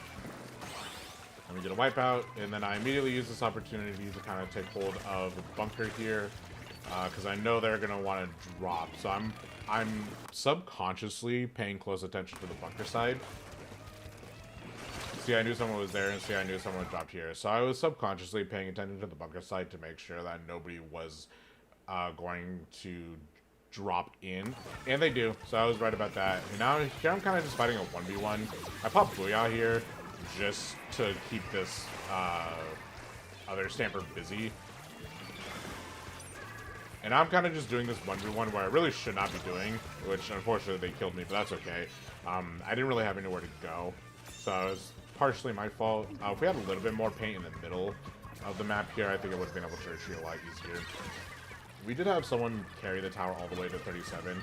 And we get a wipeout, and then I immediately use this opportunity to kind of take hold of the bunker here, because I know they're going to want to drop. So I'm subconsciously paying close attention to the bunker side. See, I knew someone was there, and see, I knew someone dropped here. So I was subconsciously paying attention to the bunker side to make sure that nobody was going to drop in. And they do, so I was right about that. And now here I'm kind of just fighting a 1v1. I pop booyah here just to keep this other stamper busy. And I'm kind of just doing this 1v1 where I really should not be doing, which unfortunately they killed me, but that's okay. I didn't really have anywhere to go, so it was partially my fault. If we had a little bit more paint in the middle of the map here, I think I would have been able to retreat a lot easier. We did have someone carry the tower all the way to 37,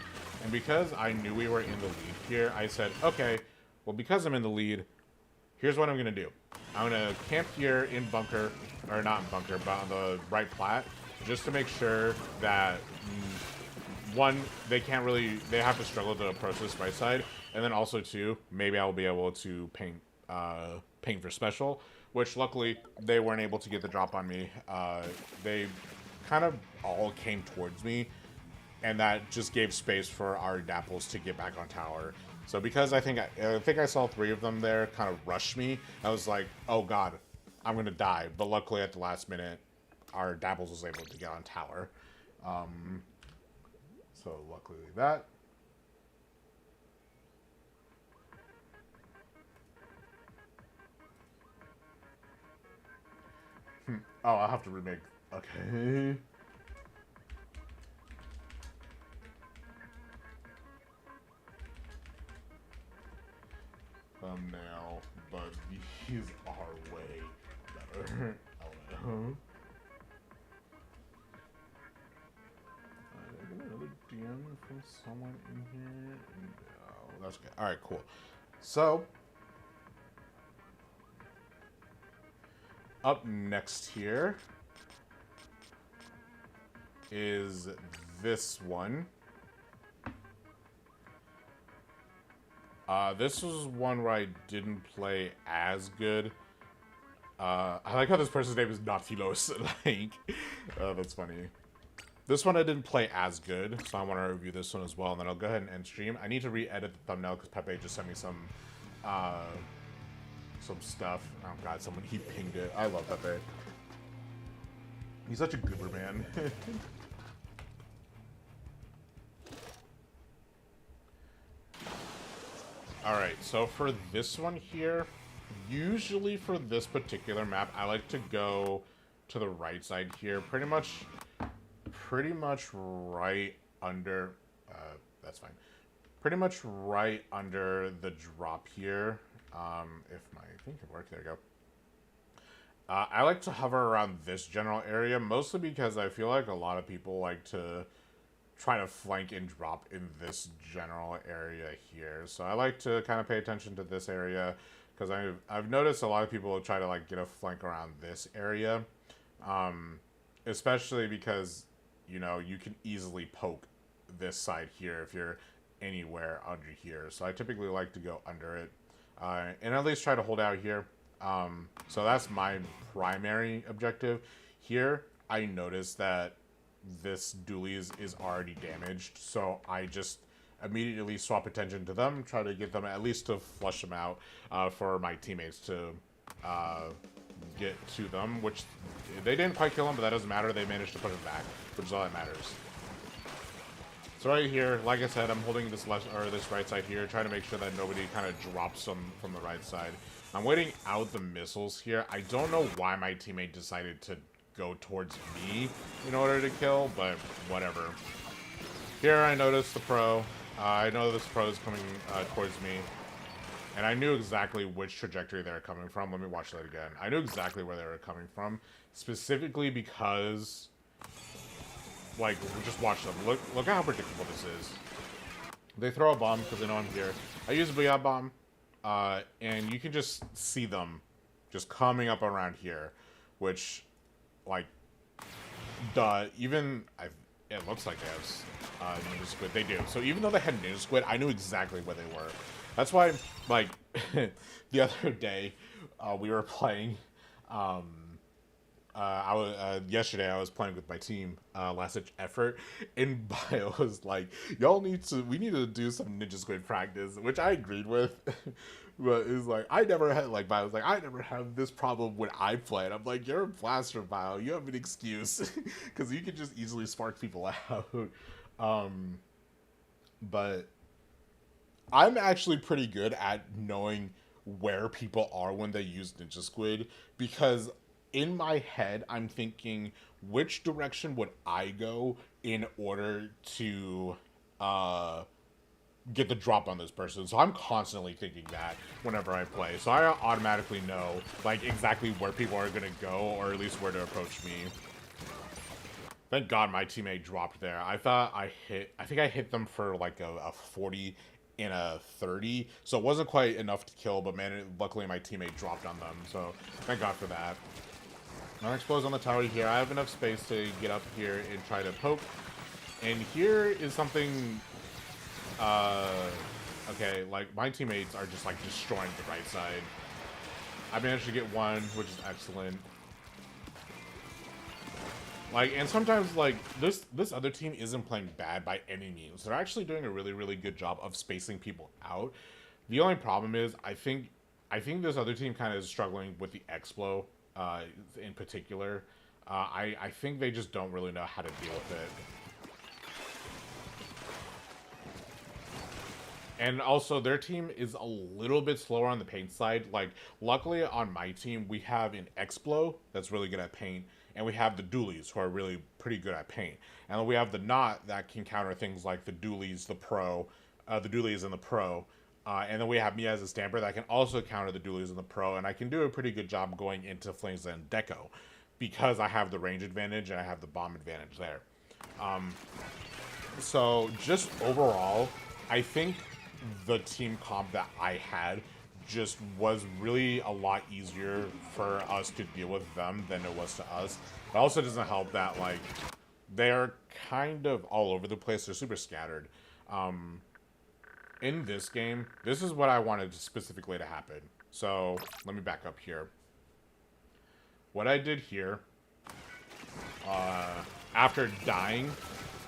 and because I knew we were in the lead here, I said, okay, well, because I'm in the lead, here's what I'm going to do. I'm going to camp here in bunker, or not in bunker, but on the right plat, just to make sure that, one, they have to struggle to approach this right side, and then also, two, maybe I'll be able to paint for special, which luckily they weren't able to get the drop on me. They kind of all came towards me, and that just gave space for our dapples to get back on tower. So because I think I saw 3 of them there kind of rush me, I was like, oh god, I'm gonna die. But luckily at the last minute, our dapples was able to get on tower. So luckily that. Oh, I'll have to remake. Okay. Thumbnail, but these are way better. Oh no. I get another DM from someone in here. No, that's okay. Alright, cool. So, up next here is this one. This was one where I didn't play as good. I like how this person's name is Nautilos. Like, that's funny. This one I didn't play as good, so I want to review this one as well, and then I'll go ahead and end stream. I need to re-edit the thumbnail because Pepe just sent me some stuff. Oh god, he pinged it. I love Pepe. He's such a goober, man. Alright, so for this one here, usually for this particular map, I like to go to the right side here, pretty much right under, that's fine, pretty much right under the drop here. If my thing can work, there you go. I like to hover around this general area, mostly because I feel like a lot of people like to try to flank and drop in this general area here. So I like to kind of pay attention to this area because I've noticed a lot of people try to like get a flank around this area, especially because you know you can easily poke this side here if you're anywhere under here. So I typically like to go under it and at least try to hold out here. So that's my primary objective. Here, I noticed that this dualies is already damaged, so I just immediately swap attention to them, try to get them at least to flush them out for my teammates to get to them, which they didn't quite kill him, but that doesn't matter. They managed to put him back, which is all that matters. So right here, like I said, I'm holding this left or this right side here, trying to make sure that nobody kind of drops them from the right side. I'm waiting out the missiles here. I don't know why my teammate decided to go towards me in order to kill, but whatever. Here I noticed the pro. I know this pro is coming towards me, and I knew exactly which trajectory they were coming from. Let me watch that again. I knew exactly where they were coming from, specifically because, like, just watch them. Look at how predictable this is. They throw a bomb because they know I'm here. I use a Booyah bomb, and you can just see them just coming up around here, which, like, it looks like they have Ninja Squid. They do. So even though they had Ninja Squid, I knew exactly where they were. That's why, like, the other day, we were playing, yesterday I was playing with my team, Last Ditch Effort, and Bio was like, we need to do some Ninja Squid practice, which I agreed with. But it was like, Bio was like, I never have this problem when I play. And I'm like, you're a blaster, Bio. You have an excuse. Because you can just easily spark people out. But I'm actually pretty good at knowing where people are when they use Ninja Squid. Because in my head, I'm thinking, which direction would I go in order to get the drop on this person? So I'm constantly thinking that whenever I play. So I automatically know, like, exactly where people are going to go, or at least where to approach me. Thank God my teammate dropped there. I think I hit them for, like, a 40 and a 30. So it wasn't quite enough to kill, but man, luckily my teammate dropped on them. So thank God for that. I'm exposed on the tower here. I have enough space to get up here and try to poke. And here is something, okay, like, my teammates are just, like, destroying the right side. I managed to get one, which is excellent. Like, and sometimes, like, this other team isn't playing bad by any means. They're actually doing a really, really good job of spacing people out. The only problem is, I think this other team kind of is struggling with the Explo, in particular. I think they just don't really know how to deal with it. And also, their team is a little bit slower on the paint side. Like, luckily on my team, we have an Explo that's really good at paint, and we have the dualies who are really pretty good at paint. And then we have the Knot that can counter things like the dualies, the dualies and the pro. And then we have me as a Stamper that can also counter the dualies and the pro, and I can do a pretty good job going into Flames and Deco because I have the range advantage and I have the bomb advantage there. So just overall, I think the team comp that I had just was really a lot easier for us to deal with them than it was to us. It also doesn't help that, like, they're kind of all over the place. They're super scattered. In this game, this is what I wanted specifically to happen. So let me back up here. What I did here, after dying,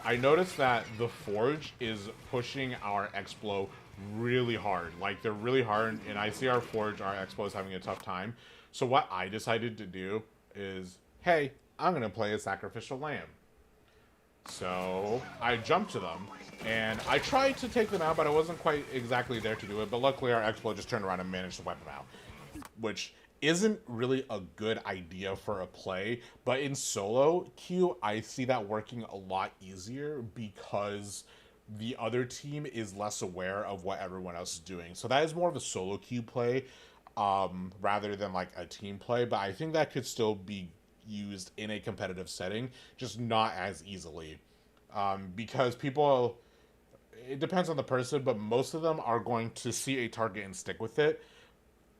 I noticed that the Forge is pushing our Explo really hard. Like, they're really hard, and I see our Forge, our Explo is having a tough time. So what I decided to do is, hey, I'm going to play a Sacrificial Lamb. So I jumped to them, and I tried to take them out, but I wasn't quite exactly there to do it. But luckily, our Explo just turned around and managed to wipe them out, which isn't really a good idea for a play. But in solo queue, I see that working a lot easier because the other team is less aware of what everyone else is doing. So that is more of a solo queue play rather than like a team play. But I think that could still be used in a competitive setting, just not as easily. because people, it depends on the person, but most of them are going to see a target and stick with it,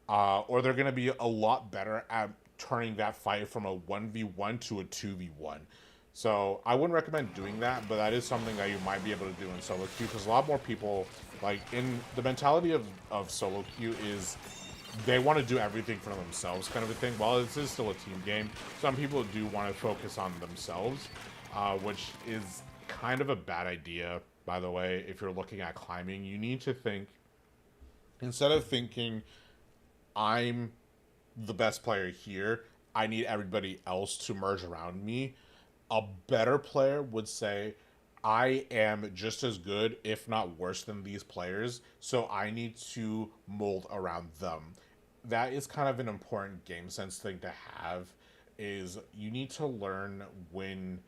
or they're going to be a lot better at turning that fight from a 1v1 to a 2v1. So I wouldn't recommend doing that, but that is something that you might be able to do in solo queue, because a lot more people, like, in the mentality of solo queue is they want to do everything for themselves, kind of a thing. While this is still a team game, some people do want to focus on themselves, which is kind of a bad idea, by the way. If you're looking at climbing, you need to think, instead of thinking I'm the best player here, I need everybody else to merge around me. A better player would say, I am just as good, if not worse than these players, so I need to mold around them. That is kind of an important game sense thing to have, is you need to learn when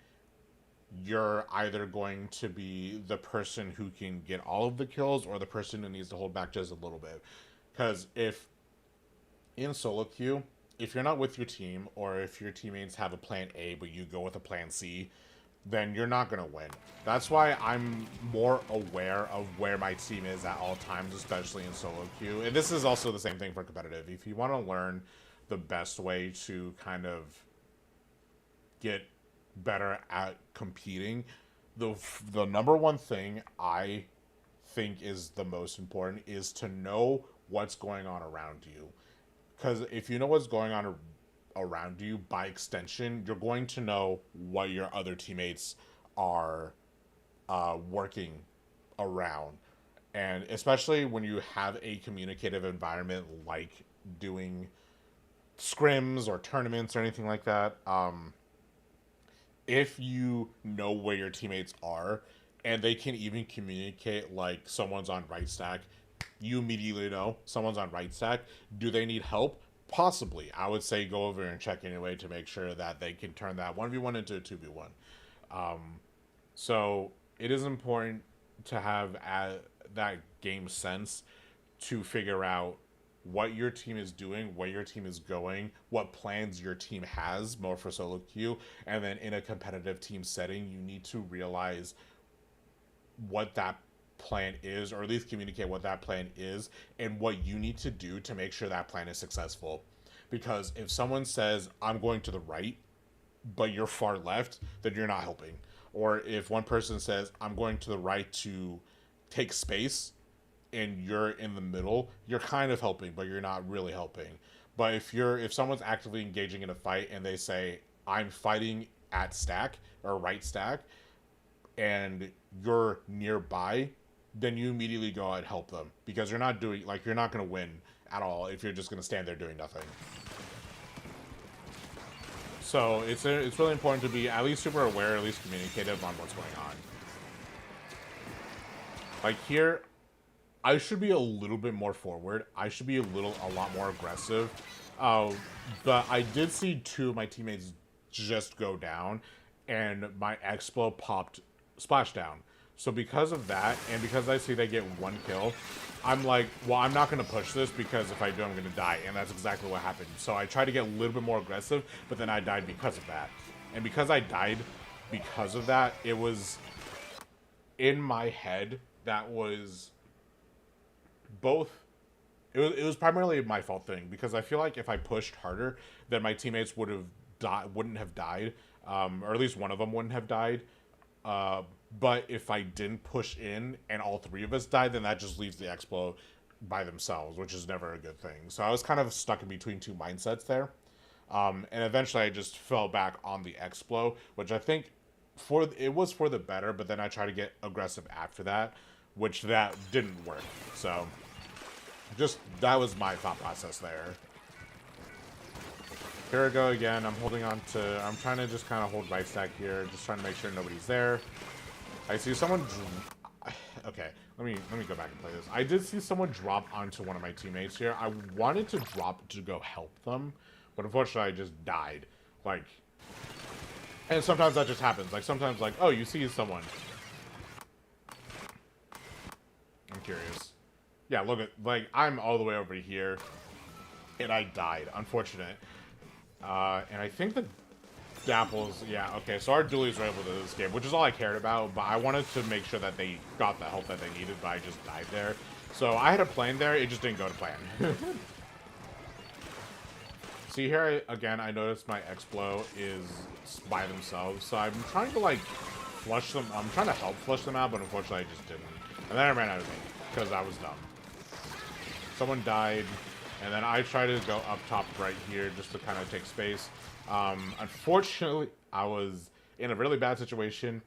you're either going to be the person who can get all of the kills or the person who needs to hold back just a little bit. Because if in solo queue, if you're not with your team, or if your teammates have a plan A but you go with a plan C, then you're not going to win. That's why I'm more aware of where my team is at all times, especially in solo queue. And this is also the same thing for competitive. If you want to learn the best way to kind of get better at competing, the number one thing I think is the most important is to know what's going on around you. Because if you know what's going on around you, by extension, you're going to know what your other teammates are working around. And especially when you have a communicative environment like doing scrims or tournaments or anything like that, if you know where your teammates are and they can even communicate, like someone's on right stack, you immediately know someone's on right stack. Do they need help? Possibly. I would say go over and check anyway to make sure that they can turn that 1v1 into a 2v1. So it is important to have that game sense to figure out what your team is doing, where your team is going, what plans your team has, more for solo queue, and then in a competitive team setting, you need to realize what that plan is, or at least communicate what that plan is and what you need to do to make sure that plan is successful. Because if someone says, I'm going to the right, but you're far left, then you're not helping. Or if one person says, I'm going to the right to take space, and you're in the middle, you're kind of helping, but you're not really helping. But if someone's actively engaging in a fight and they say, I'm fighting at stack or right stack, and you're nearby, then you immediately go and help them, because you're not going to win at all if you're just going to stand there doing nothing. So it's really important to be at least super aware, at least communicative on what's going on. Like here, I should be a little bit more forward. I should be a lot more aggressive. But I did see two of my teammates just go down, and my Explo popped splashdown. So because of that, and because I see they get one kill, I'm like, well, I'm not going to push this, because if I do, I'm going to die. And that's exactly what happened. So I tried to get a little bit more aggressive, but then I died because of that. And because I died because of that, it was in my head, that was both. It was primarily my fault thing, because I feel like if I pushed harder, then my teammates wouldn't have died, or at least one of them wouldn't have died. But if I didn't push in and all three of us died, then that just leaves the Explo by themselves, which is never a good thing. So I was kind of stuck in between two mindsets there. And eventually I just fell back on the Explo, which I think it was for the better, but then I tried to get aggressive after that, which that didn't work. So that was my thought process there. Here we go again. I'm trying to just kind of hold right stack here, just trying to make sure nobody's there. I see someone. Okay, let me go back and play this. I did see someone drop onto one of my teammates here. I wanted to drop to go help them, but unfortunately I just died. Like, and sometimes that just happens. Like sometimes, like, oh, you see someone. I'm curious. Yeah, look at, like, I'm all the way over here, and I died. Unfortunate. And I think that Dapples, yeah, okay, so our dualies were able to escape, which is all I cared about, but I wanted to make sure that they got the help that they needed, but I just died there. So I had a plan there, it just didn't go to plan. See here, again, I noticed my X-Blow is by themselves, so I'm trying to, like, flush them. I'm trying to help flush them out, but unfortunately I just didn't. And then I ran out of ink, because I was dumb. Someone died, and then I tried to go up top right here just to kind of take space. Unfortunately, I was in a really bad situation.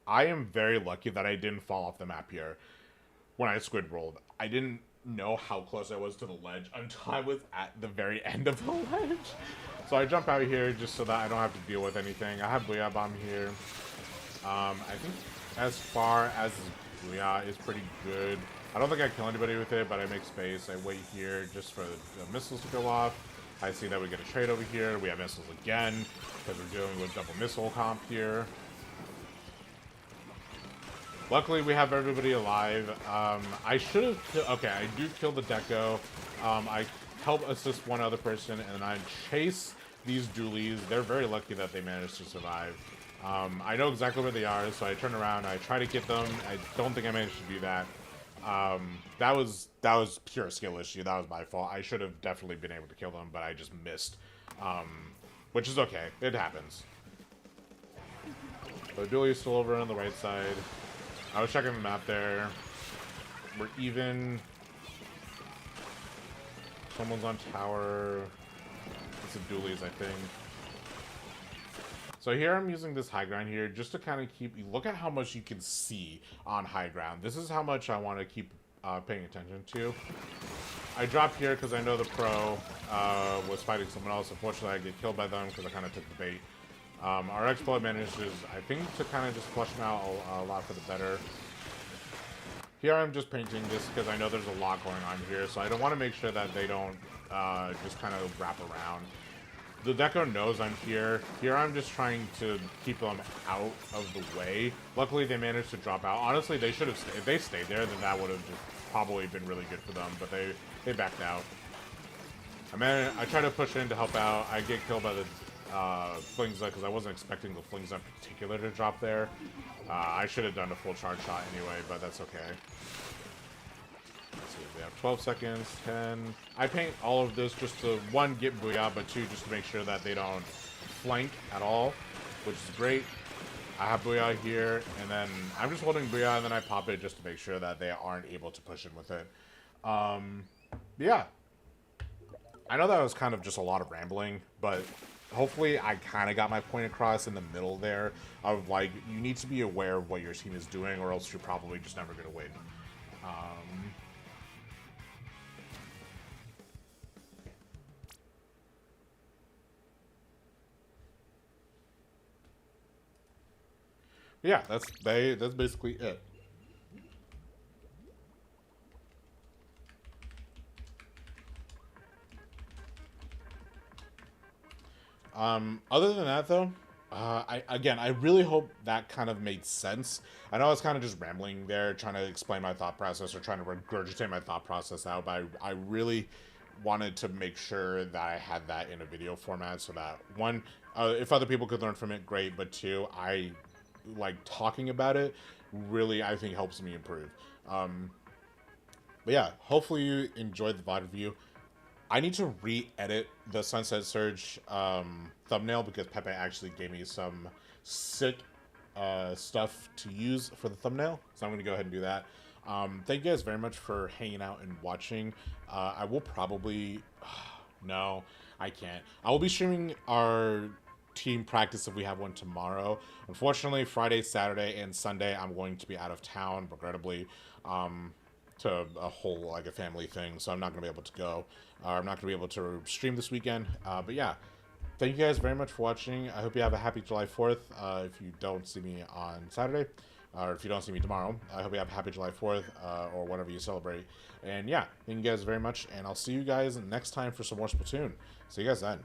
I am very lucky that I didn't fall off the map here when I squid rolled. I didn't know how close I was to the ledge until I was at the very end of the ledge. So I jump out here just so that I don't have to deal with anything. I have Booyah Bomb here. I think as far as Booyah is pretty good. I don't think I kill anybody with it, but I make space. I wait here just for the missiles to go off. I see that we get a trade over here. We have missiles again because we're dealing with double missile comp here. Luckily, we have everybody alive. I should have... Okay, I do kill the Deco. I help assist one other person, and then I chase these dualies. They're very lucky that they managed to survive. I know exactly where they are, so I turn around. I try to get them. I don't think I managed to do that. That was pure skill issue. That was my fault. I should have definitely been able to kill them, but I just missed. Which is okay. It happens. So Dooley's still over on the right side. I was checking the map there. We're even. Someone's on tower. It's a Dooley's, I think. So here I'm using this high ground here just to kind of keep... Look at how much you can see on high ground. This is how much I want to keep paying attention to. I dropped here because I know the pro was fighting someone else. Unfortunately, I get killed by them because I kind of took the bait. Our exploit manages, I think, to kind of just flush them out a lot for the better. Here I'm just painting this because I know there's a lot going on here, so I don't want to make sure that they don't just kind of wrap around. The Deco knows I'm here. Here I'm just trying to keep them out of the way. Luckily, they managed to drop out. Honestly, they should have stayed. If they stayed there, then that would have just probably been really good for them, but they backed out. I try to push in to help out. I get killed by the Flingza because I wasn't expecting the Flingza in particular to drop there. I should have done a full charge shot anyway, but that's okay. Let's see, we have 12 seconds, 10. I paint all of this just to, one, get Booyah, but two, just to make sure that they don't flank at all, which is great. I have Booyah here, and then I'm just holding Booyah, and then I pop it just to make sure that they aren't able to push in with it. Yeah. I know that was kind of just a lot of rambling, but hopefully I kind of got my point across in the middle there of, like, you need to be aware of what your team is doing, or else you're probably just never going to win. Yeah, that's basically it. Other than that, though, I really hope that kind of made sense. I know I was kind of just rambling there, trying to explain my thought process or trying to regurgitate my thought process out, but I really wanted to make sure that I had that in a video format so that, one, if other people could learn from it, great, but two, I like talking about it really, I think, helps me improve. But yeah, hopefully you enjoyed the VOD review. I need to re-edit the Sunset Surge thumbnail because Pepe actually gave me some sick stuff to use for the thumbnail, so I'm going to go ahead and do that. Thank you guys very much for hanging out and watching. I will probably... no, I can't. I will be streaming our team practice if we have one tomorrow. Unfortunately, Friday, Saturday, and Sunday I'm going to be out of town, regrettably, to a whole, like, a family thing, so I'm not going to be able to go. I'm not going to be able to stream this weekend, but yeah, thank you guys very much for watching. I hope you have a happy July 4th. If you don't see me on Saturday, or if you don't see me tomorrow, I hope you have a happy July 4th, or whatever you celebrate. And yeah, thank you guys very much, and I'll see you guys next time for some more Splatoon. See you guys then.